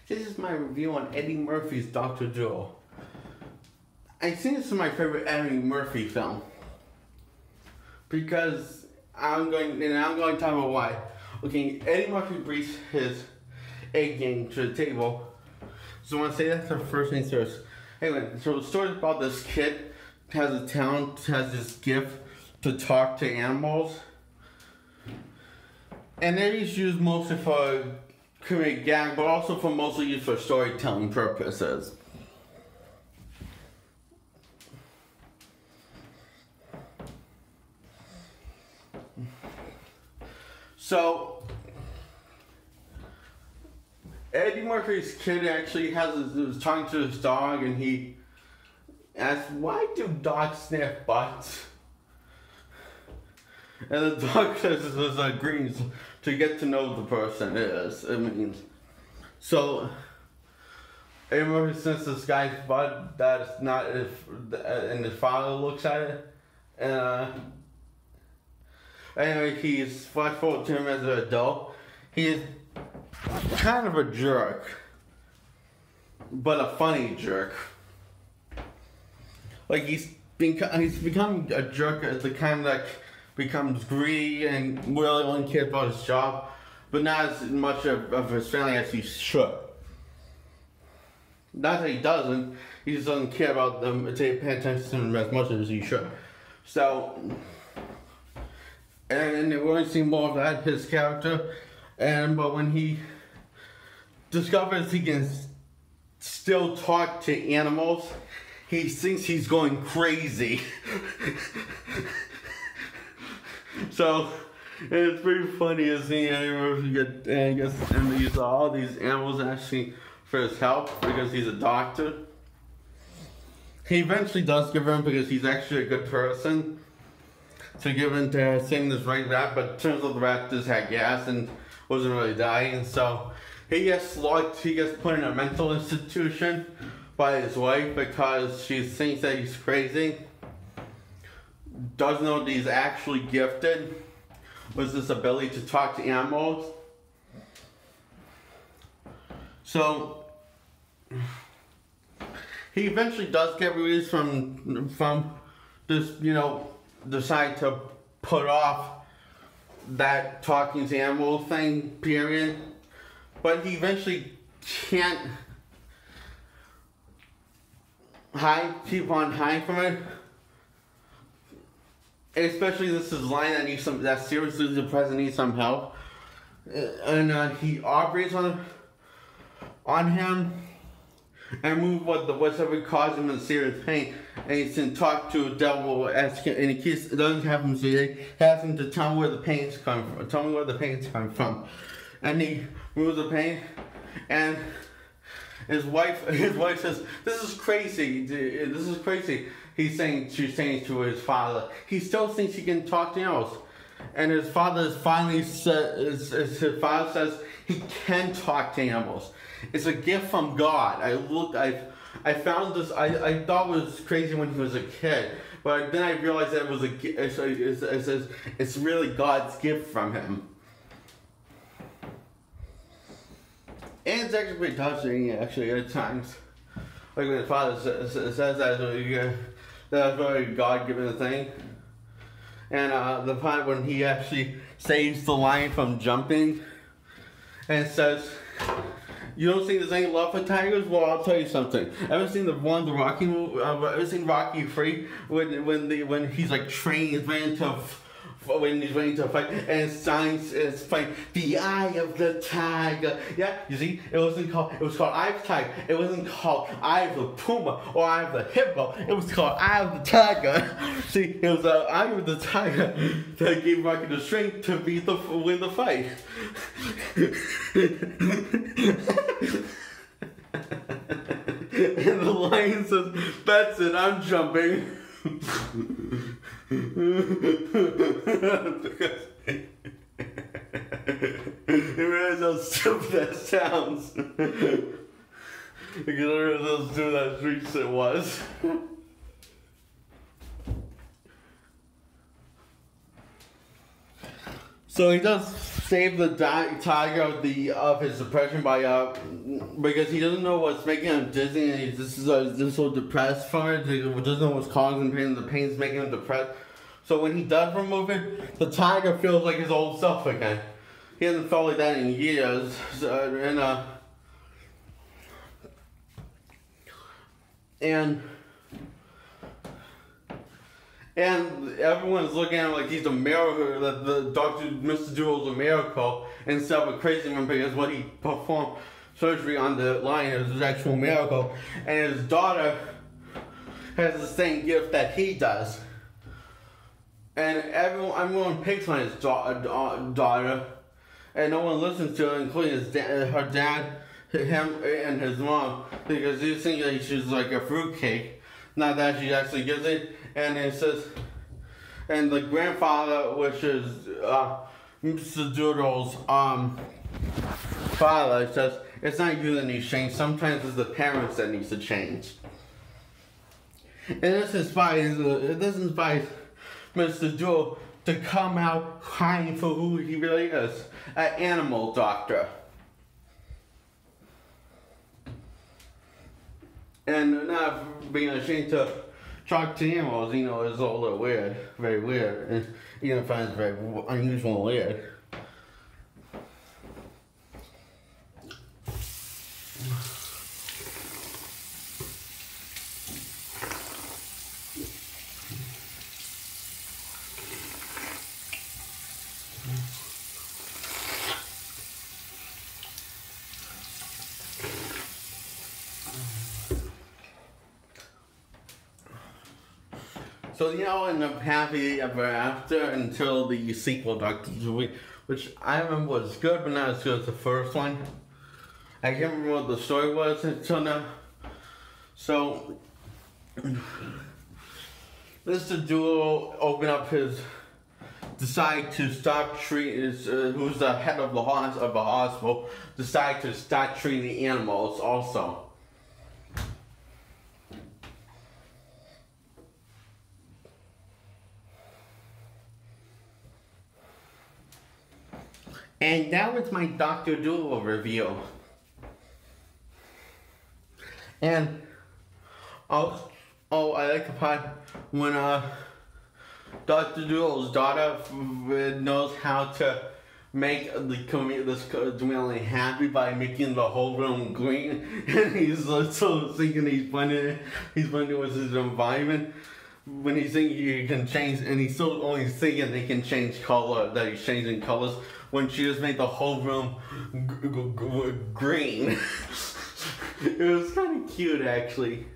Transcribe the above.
This is my review on Eddie Murphy's Dr. Dolittle. I think this is my favorite Eddie Murphy film. Because I'm going to talk about why. Okay, Eddie Murphy brings his A game to the table. So I want to say that's the first thing first. Anyway, so the story is about this kid has a talent, has this gift to talk to animals. And then he's used mostly for comedic gag, but also for mostly used for storytelling purposes. So, Eddie Murphy's kid actually was talking to his dog, and he asked, "Why do dogs sniff butts?" And the dog says this agrees to get to know the person it means. So, Eddie Murphy sniffs this guy's butt that's not and his father looks at it, and anyway, he's flash forward to him as an adult. He's kind of a jerk, but a funny jerk. Like he's become a jerk as the kind that becomes greedy and really only cares about his job, but not as much of his family as he should. Not that he doesn't, he just doesn't care about them, pay attention to them as much as he should. So, and we're going to see more of that, his character, but when he discovers he can still talk to animals, he thinks he's going crazy. So, it's pretty funny to see and use all these animals actually for his help because he's a doctor. He eventually does give in because he's actually a good person to give in to saving this right rat, but it turns out the rat just had gas and wasn't really dying, so he gets put in a mental institution by his wife because she thinks that he's crazy. Doesn't know that he's actually gifted with this ability to talk to animals. So he eventually does get released from this, decide to put off that talking to animals thing, period. But he eventually can't keep on hiding from it. Especially this is a line that seriously the president needs some help. And he operates on him and move whatever caused him in serious pain, and he can talk to a devil and he doesn't have him say it, has him to tell me where the pain's coming from. Tell me where the pain's coming from. And he moves the pain, and his wife says, "This is crazy. This is crazy." She's saying to his father, he still thinks he can talk to animals. And his father finally says, his father says he can talk to animals. It's a gift from God. I found this, I thought it was crazy when he was a kid, but then I realized that it's really God's gift from him. And it's actually pretty touching, actually, at times. Like when his father says that's a very God-given thing. And the part when he actually saves the lion from jumping and says, "You don't think there's any love for tigers? Well, I'll tell you something. Ever seen the Rocky movie? Ever seen Rocky 3 when he's like training, when he's ready to fight, and science is fighting the eye of the tiger." Yeah, you see, it was called Eye of the Tiger. It wasn't called Eye of the Puma or Eye of the Hippo. It was called Eye of the Tiger. See, it was the Eye of the Tiger that gave Rocky the strength to win the fight. And the lion says, "That's it, I'm jumping." Because you realize how stupid that sounds. Because I realized how stupid that street it was. So he does save the tiger of his depression by because he doesn't know what's making him dizzy, and he's just so depressed from it. He doesn't know what's causing pain. The pain's making him depressed. So when he does remove it, the tiger feels like his old self again. He hasn't felt like that in years, and everyone's looking at him like he's a miracle, that the Mr. Doolittle's a miracle, instead of a crazy man, because what he performed surgery on the lion is an actual miracle. And his daughter has the same gift that he does. And everyone picks on his daughter, and no one listens to her, including her dad, him, and his mom, because they think that she's like a fruitcake. Not that she actually gets it. And it says, and the grandfather, which is Mr. Doolittle's father, says it's not you that needs to change. Sometimes it's the parents that needs to change. And this inspires Mr. Doolittle to come out crying for who he really is, an animal doctor. And not being ashamed to talk to animals, is a little weird, very weird, and even finds very unusual and weird. So end up happy ever after until the sequel, Doctor Who, which I remember was good, but not as good as the first one. I can't remember what the story was until now. So, Mr. Doolittle decide to stop treating, who's the head of the hospital, decide to stop treating the animals also. And that was my Dr. Dolittle review. And I like the part when Dr. Dolittle's daughter knows how to make this community happy by making the whole room green, and he's so thinking he's blending with his environment. When he's thinking he can change, and he's still only thinking they can change color, that he's changing colors, when she just made the whole room green. It was kind of cute, actually.